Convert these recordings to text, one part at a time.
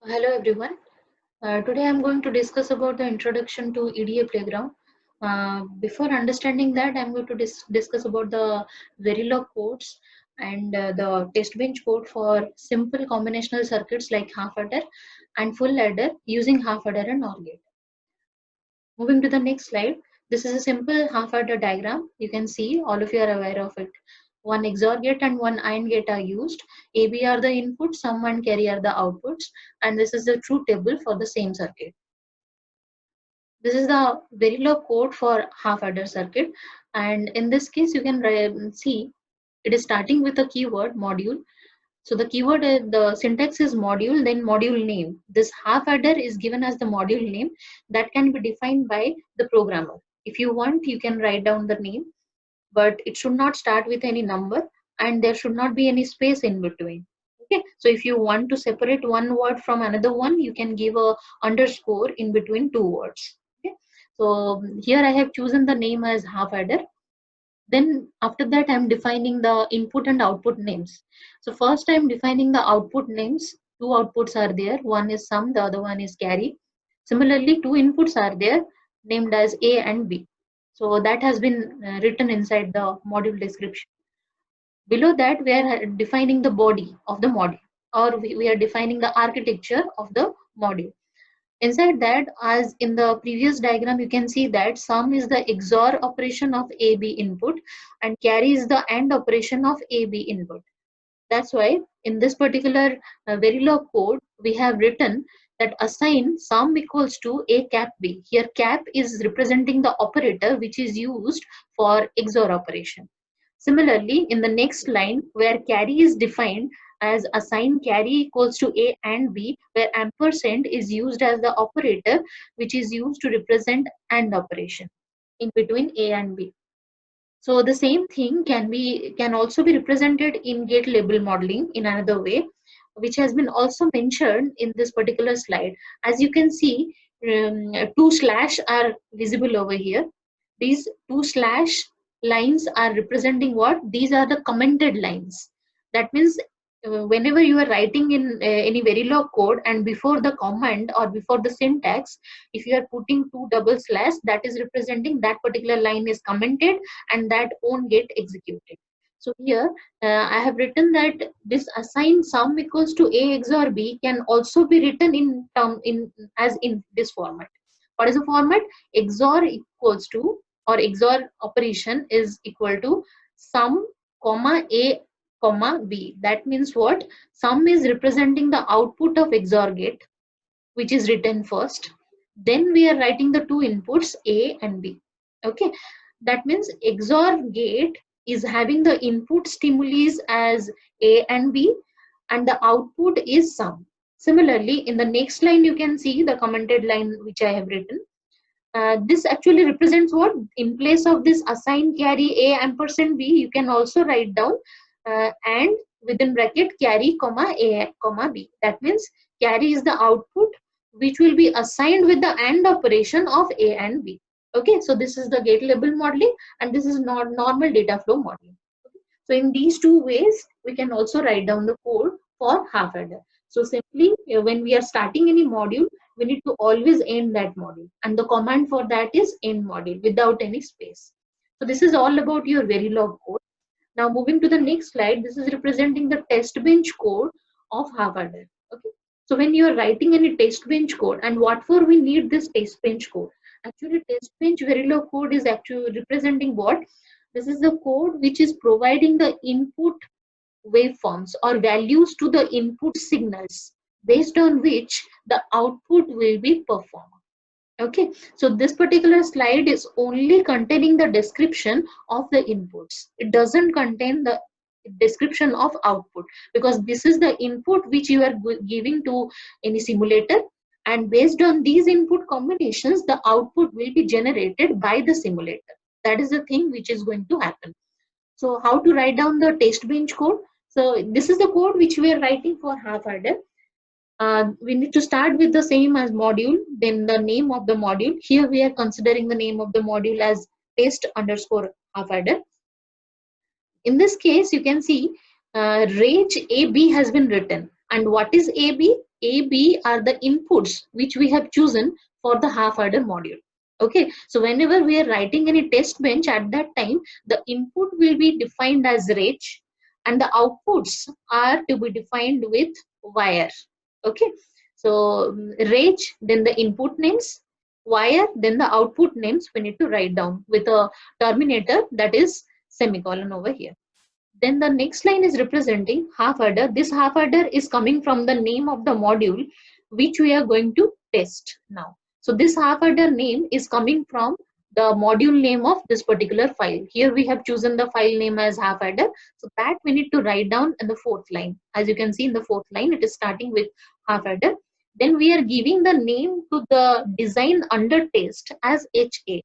Hello everyone. Today I'm going to discuss about the introduction to EDA playground. Before understanding that, I'm going to discuss about the Verilog codes and the test bench code for simple combinational circuits like half adder and full adder using half adder and OR gate. Moving to the next slide, this is a simple half adder diagram. You can see all of you are aware of it. One XOR gate and one AND gate are used. AB are the inputs, sum and carry are the outputs, and this is the truth table for the same circuit. This is the Verilog code for half adder circuit, and in this case you can see it is starting with a keyword module. So the keyword, the syntax is module, then module name. This half adder is given as the module name that can be defined by the programmer. If you want, you can write down the name, but it should not start with any number and there should not be any space in between. Okay, so if you want to separate one word from another one, you can give a underscore in between two words. Okay, so here I have chosen the name as half adder. Then after that I'm defining the input and output names. So first I'm defining the output names. Two outputs are there, one is sum, the other one is carry. Similarly, two inputs are there named as A and B. So that has been written inside the module description. Below that we are defining the body of the module, or we are defining the architecture of the module. Inside that, as in the previous diagram, you can see that sum is the XOR operation of AB input and carry is the AND operation of AB input. That's why in this particular Verilog code, we have written that assign sum equals to A cap B. Here cap is representing the operator which is used for XOR operation. Similarly, in the next line where carry is defined as assign carry equals to A and B, where ampersand is used as the operator which is used to represent AND operation in between A and B. So the same thing can also be represented in gate label modeling in another way, which has been also mentioned in this particular slide. As you can see, two slash are visible over here. These two slash lines are representing what? These are the commented lines. That means whenever you are writing in any Verilog code and before the comment or before the syntax, if you are putting two double slash, that is representing that particular line is commented and that won't get executed. So here I have written that this assign sum equals to A XOR B can also be written in this format. What is the format? XOR equals to, or XOR operation is equal to sum comma A comma B. That means what? Sum is representing the output of XOR gate, which is written first. Then we are writing the two inputs A and B. Okay, that means XOR gate is having the input stimuli as A and B, and the output is sum. Similarly, in the next line, you can see the commented line which I have written. This actually represents what? In place of this assign carry A ampersand B, you can also write down and within bracket carry comma A comma B. That means carry is the output which will be assigned with the AND operation of A and B. Okay, so this is the gate level modeling and this is not normal data flow modeling. Okay. So in these two ways, we can also write down the code for half adder. So simply when we are starting any module, we need to always end that module, and the command for that is end module without any space. So this is all about your Verilog code. Now moving to the next slide, this is representing the test bench code of half adder. Okay. So when you are writing any test bench code, and what for we need this test bench code? Actually, test bench Verilog code is actually representing what? This is the code which is providing the input waveforms or values to the input signals based on which the output will be performed. Okay, so this particular slide is only containing the description of the inputs. It doesn't contain the description of output, because this is the input which you are giving to any simulator, and based on these input combinations the output will be generated by the simulator. That is the thing which is going to happen. So how to write down the test bench code? So this is the code which we are writing for half adder. We need to start with the same as module, then the name of the module. Here we are considering the name of the module as test underscore half adder. In this case, you can see range AB has been written. And what is AB? AB are the inputs which we have chosen for the half adder module. Okay, so whenever we are writing any test bench, at that time the input will be defined as range and the outputs are to be defined with wire. Okay, so range, then the input names, wire, then the output names we need to write down with a terminator, that is semicolon over here. Then the next line is representing half adder. This half adder is coming from the name of the module which we are going to test now. So this half adder name is coming from the module name of this particular file. Here we have chosen the file name as half adder. So that we need to write down in the fourth line. As you can see in the fourth line, it is starting with half adder. Then we are giving the name to the design under test as HA.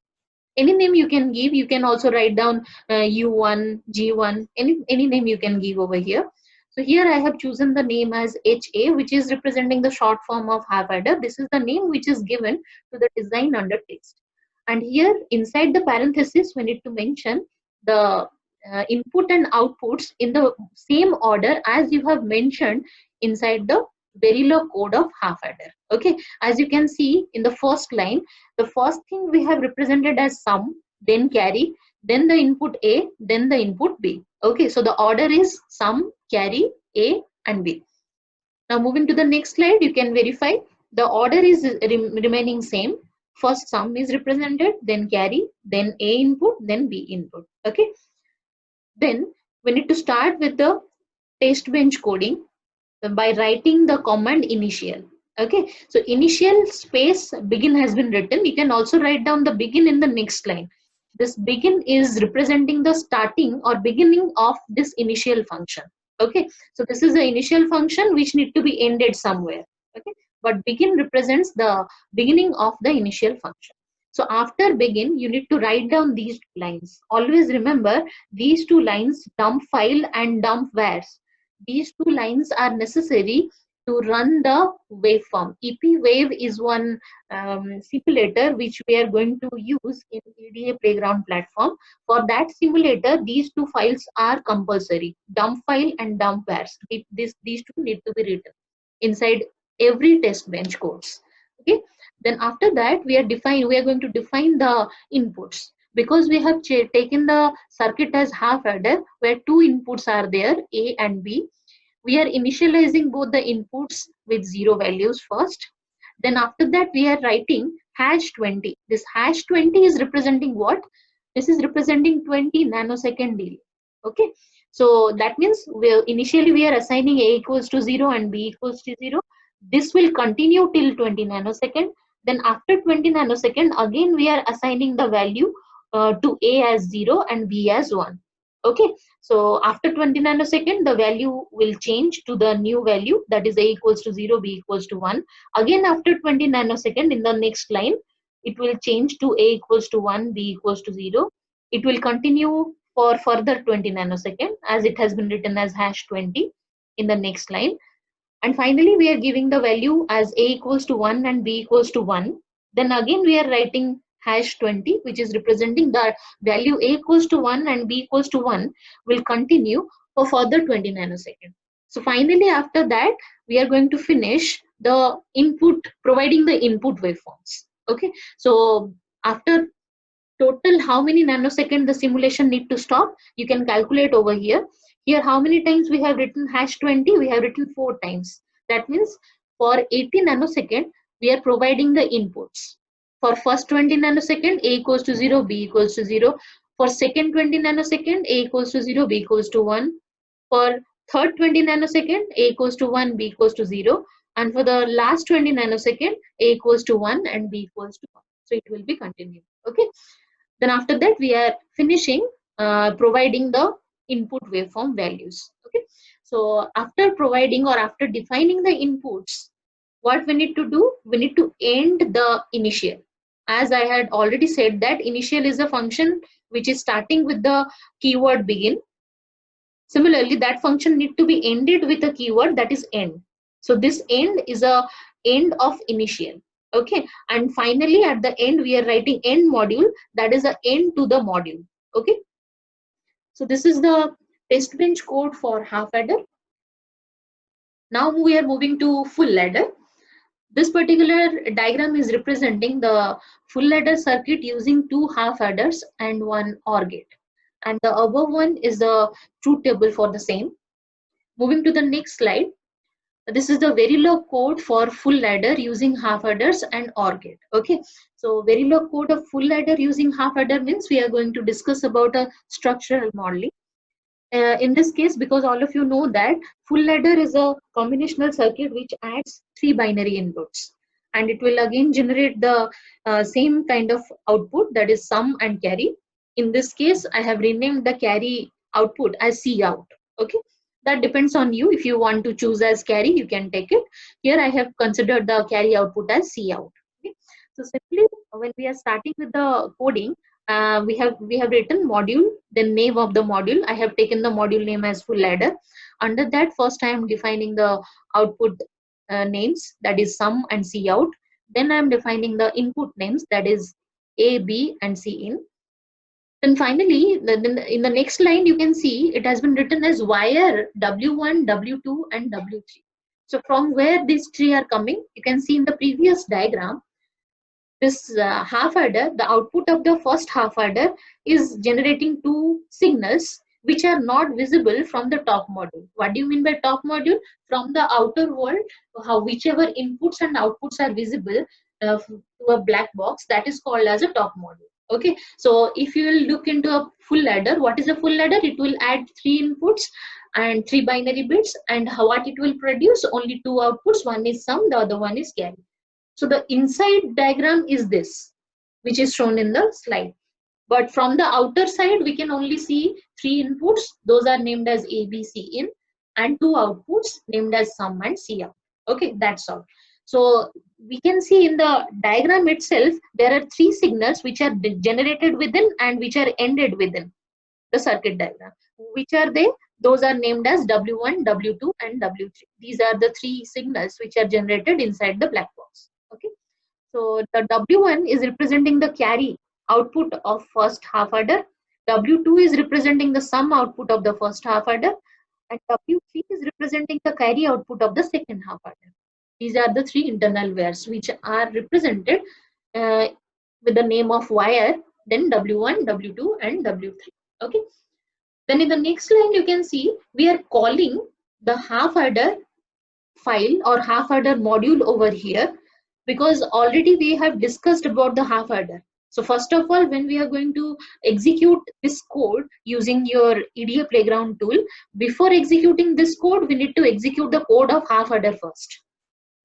Any name you can give. You can also write down U1, G1, any name you can give over here. So here I have chosen the name as HA, which is representing the short form of half adder. This is the name which is given to the design under test. And here inside the parenthesis we need to mention the input and outputs in the same order as you have mentioned inside the Verilog code of half adder. Okay, as you can see in the first line, the first thing we have represented as sum, then carry, then the input A, then the input B. Okay, so the order is sum, carry, A and B. Now moving to the next slide, you can verify the order is remaining same. First sum is represented, then carry, then A input, then B input. Okay, then we need to start with the test bench coding by writing the command initial. Okay, so initial space begin has been written. You can also write down the begin in the next line. This begin is representing the starting or beginning of this initial function. Okay, so this is the initial function which need to be ended somewhere. Okay, but begin represents the beginning of the initial function. So after begin, you need to write down these two lines. Always remember these two lines, dump file and dump wars. These two lines are necessary to run the waveform. EP wave is one simulator which we are going to use in EDA playground platform. For that simulator, these two files are compulsory, dump file and dump wars. These two need to be written inside every test bench codes. Okay, then after that we are going to define the inputs. Because we have taken the circuit as half adder where two inputs are there, A and B, we are initializing both the inputs with 0 values first. Then after that we are writing hash 20. This hash 20 is representing what? This is representing 20 nanosecond delay. Okay, so that means initially we are assigning A equals to 0 and B equals to 0. This will continue till 20 nanosecond. Then after 20 nanosecond, again we are assigning the value to A as 0 and B as 1. Okay, so after 20 nanosecond, the value will change to the new value, that is A equals to 0, B equals to 1. Again after 20 nanosecond, in the next line, it will change to A equals to 1, B equals to 0. It will continue for further 20 nanosecond as it has been written as hash 20 in the next line. And finally, we are giving the value as A equals to 1 and B equals to 1. Then again, we are writing hash 20, which is representing the value A equals to 1 and B equals to 1 will continue for further 20 nanoseconds. So finally, after that, we are going to finish the input, providing the input waveforms. Okay, so after total how many nanosecond the simulation need to stop, you can calculate over here. Here how many times we have written hash 20? We have written 4 times. That means for 80 nanosecond we are providing the inputs. For first 20 nanosecond, A equals to 0, B equals to 0. For second 20 nanosecond, A equals to 0, B equals to 1. For third 20 nanosecond, A equals to 1, B equals to 0. And for the last 20 nanosecond, A equals to 1 and B equals to 1. So it will be continued. Okay. Then after that, we are finishing providing the input waveform values. Okay. So after providing or after defining the inputs, what we need to do? We need to end the initial. As I had already said that initial is a function which is starting with the keyword begin. Similarly, that function need to be ended with a keyword that is end. So this end is a end of initial. Okay, and finally at the end we are writing end module, that is a end to the module. Okay, so this is the test bench code for half adder. Now we are moving to full ladder. This particular diagram is representing the full ladder circuit using two half adders and one OR gate. And the above one is the truth table for the same. Moving to the next slide. This is the Verilog code for full ladder using half adders and OR gate. Okay, so Verilog code of full ladder using half adder means we are going to discuss about a structural modeling. In this case, because all of you know that full ladder is a combinational circuit which adds three binary inputs, and it will again generate the same kind of output, that is sum and carry. In this case, I have renamed the carry output as C out. Okay, that depends on you. If you want to choose as carry, you can take it. Here I have considered the carry output as C out. Okay, so simply when we are starting with the coding, we have written module, then name of the module. I have taken the module name as full ladder. Under that, first I am defining the output names, that is sum and C out. Then I am defining the input names, that is A, B and C in. Then finally, in the next line, you can see it has been written as wire W1, W2 and W3. So from where these three are coming, you can see in the previous diagram, this half adder, the output of the first half adder is generating two signals which are not visible from the top module. What do you mean by top module? From the outer world, whichever inputs and outputs are visible to a black box, that is called as a top module. Okay, so if you will look into a full ladder, what is a full ladder? It will add three inputs and three binary bits, and what it will produce? Only two outputs. One is sum, the other one is carry. So the inside diagram is this, which is shown in the slide. But from the outer side, we can only see three inputs. Those are named as A, B, C in, and two outputs named as sum and C out. Okay, that's all. So we can see in the diagram itself, there are three signals which are generated within and which are ended within the circuit diagram. Which are they? Those are named as W1, W2 and W3. These are the three signals which are generated inside the black box. Okay, so the W1 is representing the carry output of first half adder, W2 is representing the sum output of the first half adder, and W3 is representing the carry output of the second half adder. These are the three internal wires which are represented with the name of wire, then W1, W2 and W3. Okay, then in the next line you can see we are calling the half adder file or half adder module over here, because already we have discussed about the half adder. So first of all, when we are going to execute this code using your EDA playground tool, before executing this code, we need to execute the code of half adder first.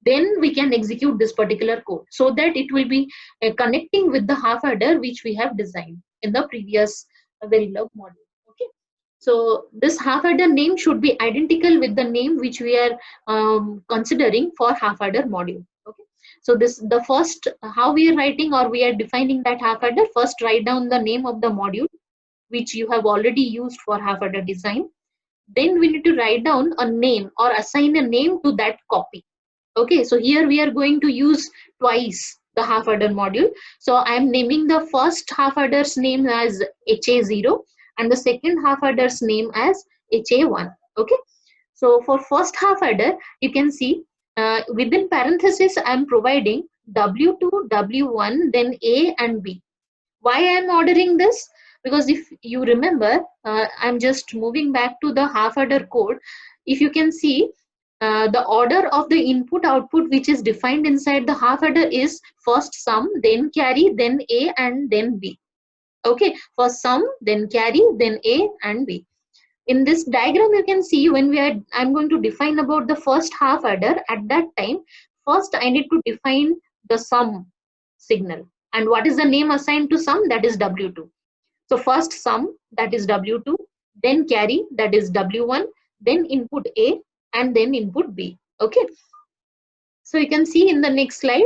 Then we can execute this particular code so that it will be connecting with the half adder which we have designed in the previous Verilog module. Okay. So this half adder name should be identical with the name which we are considering for half adder module. Okay. So this the first how we are writing or we are defining that half adder. First write down the name of the module which you have already used for half adder design. Then we need to write down a name or assign a name to that copy. Okay, so here we are going to use twice the half adder module. So I am naming the first half adder's name as HA0 and the second half adder's name as HA1. Okay, so for first half adder, you can see within parenthesis I am providing W2, W1, then A and B. Why I am ordering this? Because if you remember, I'm just moving back to the half adder code. If you can see, the order of the input output which is defined inside the half adder is first sum, then carry, then A and then B. Okay, first sum, then carry, then A and B. In this diagram you can see when I'm going to define about the first half adder. At that time, first I need to define the sum signal, and what is the name assigned to sum? That is W2. So first sum, that is W2, then carry, that is W1, then input A and then input B. Okay, so you can see in the next slide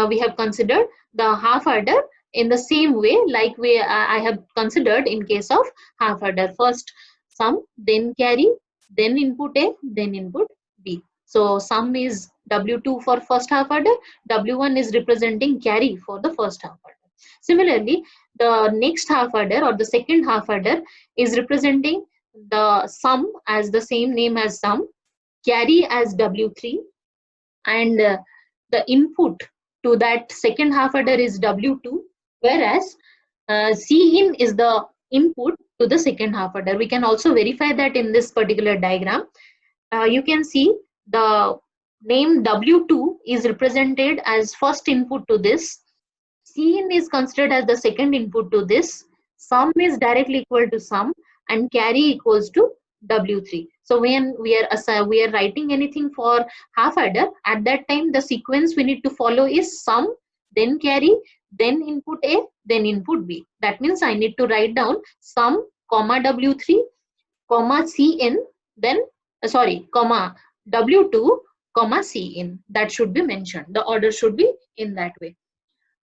we have considered the half adder in the same way like I have considered in case of half adder. First sum, then carry, then input A, then input B. So sum is W2 for first half adder, W1 is representing carry for the first half adder. Similarly, the next half adder or the second half adder is representing the sum as the same name as sum, carry as W3, and the input to that second half adder is W2, whereas Cin is the input to the second half adder. We can also verify that in this particular diagram. You can see the name W2 is represented as first input to this. Cin is considered as the second input to this. Sum is directly equal to sum, and carry equals to W3. So when we are writing anything for half adder, at that time the sequence we need to follow is sum, then carry, then input A, then input B. That means I need to write down sum, comma W3, comma Cin, then comma W2, comma Cin. That should be mentioned. The order should be in that way.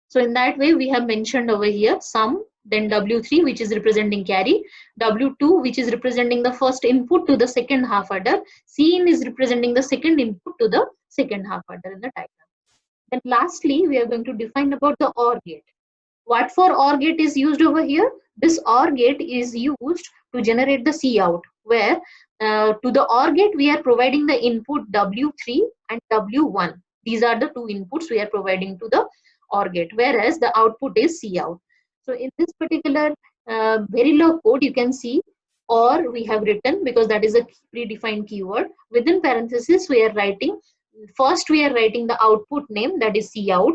So in that way, we have mentioned over here sum, then W3, which is representing carry, W2, which is representing the first input to the second half adder, Cin is representing the second input to the second half adder in the diagram. Then lastly, we are going to define about the OR gate. What for OR gate is used over here? This OR gate is used to generate the Cout, where to the OR gate we are providing the input W3 and W1. These are the two inputs we are providing to the OR gate, whereas the output is Cout. So in this particular Verilog code, you can see OR we have written because that is a predefined keyword. Within parentheses, we are writing, first we are writing the output name, that is Cout.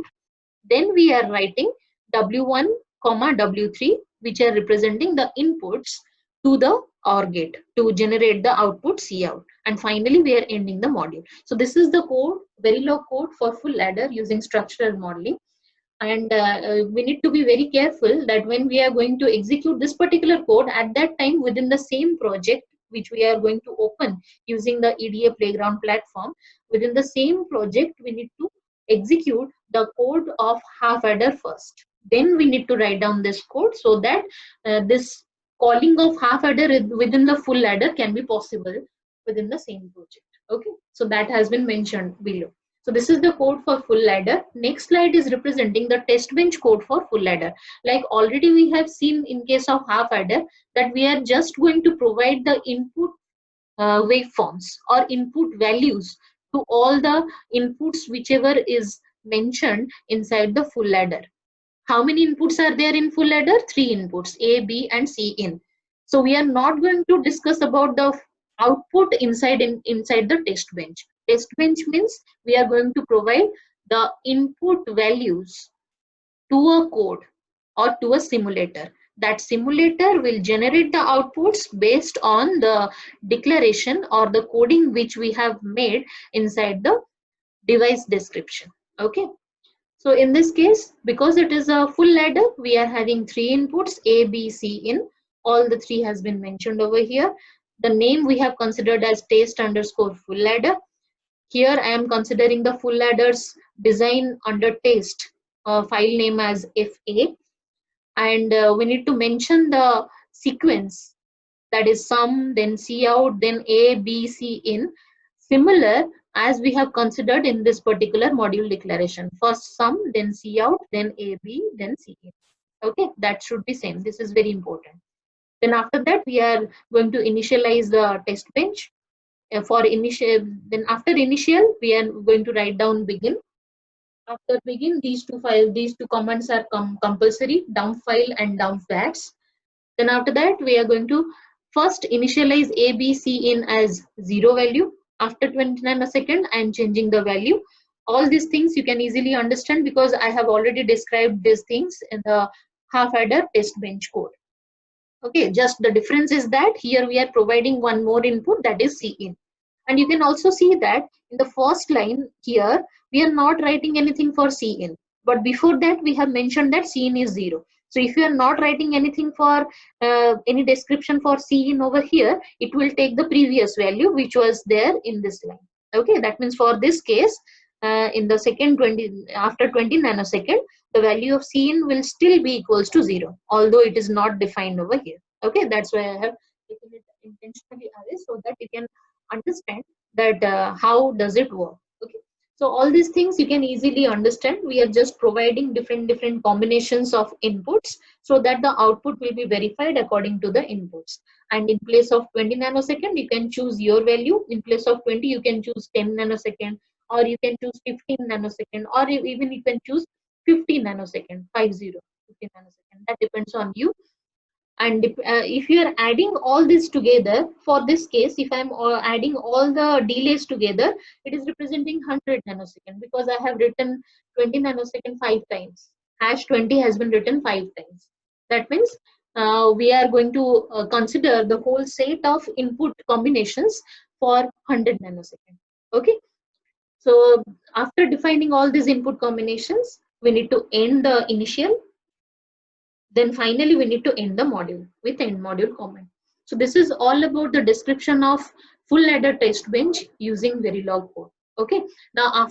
Then we are writing W1, W3, which are representing the inputs to the OR gate to generate the output Cout. And finally, we are ending the module. So this is the code, Verilog code for full ladder using structural modeling. And we need to be very careful that when we are going to execute this particular code, at that time within the same project which we are going to open using the EDA playground platform, within the same project we need to execute the code of half adder first. Then we need to write down this code so that this calling of half adder within the full ladder can be possible within the same project. Okay, so that has been mentioned below. So this is the code for full ladder. Next slide is representing the test bench code for full ladder. Like already we have seen in case of half adder that we are just going to provide the input waveforms or input values to all the inputs whichever is mentioned inside the full ladder. How many inputs are there in full ladder? 3 inputs, A, B and C in. So we are not going to discuss about the output inside the test bench. Test bench means we are going to provide the input values to a code or to a simulator. That simulator will generate the outputs based on the declaration or the coding which we have made inside the device description. Okay. So in this case, because it is a full ladder, we are having 3 inputs, A, B, C in. All the 3 has been mentioned over here. The name we have considered as test underscore full ladder. Here I am considering the full ladder's design under test file name as FA. And we need to mention the sequence, that is sum, then Cout, then A, B, C in. Similar as we have considered in this particular module declaration. First sum, then Cout, then A, B, then C in. Okay, that should be same. This is very important. Then after that, we are going to initialize the test bench. For initial, then after initial, we are going to write down begin. After begin, these two commands are compulsory, dump file and dump VATs. Then after that, we are going to first initialize A, B, C in as 0 value. After 20 nanosecond, I am changing the value. All these things you can easily understand because I have already described these things in the half adder test bench code. Okay, just the difference is that here we are providing one more input, that is C in. And you can also see that in the first line here, we are not writing anything for C in. But before that, we have mentioned that C in is 0. So if you are not writing anything for any description for C in over here, it will take the previous value which was there in this line. Okay, that means for this case, in the second 20, after 20 nanosecond, the value of C in will still be equals to 0, although it is not defined over here. Okay, that's why I have taken it intentionally away so that you can understand that how does it work. Okay, so all these things you can easily understand. We are just providing different combinations of inputs so that the output will be verified according to the inputs. and in place of 20 nanosecond you can choose your value. In place of 20 you can choose 10 nanosecond, or you can choose 15 nanosecond, or even you can choose 50 nanosecond, 50 nanosecond. That depends on you. And if you are adding all this together, for this case, if I'm adding all the delays together, it is representing 100 nanosecond, because I have written 20 nanosecond 5 times. Hash 20 has been written 5 times. That means we are going to consider the whole set of input combinations for 100 nanosecond. Okay. So after defining all these input combinations, we need to end the initial. Then finally, we need to end the module with end module comment. So this is all about the description of full ladder test bench using Verilog code. Okay. Now after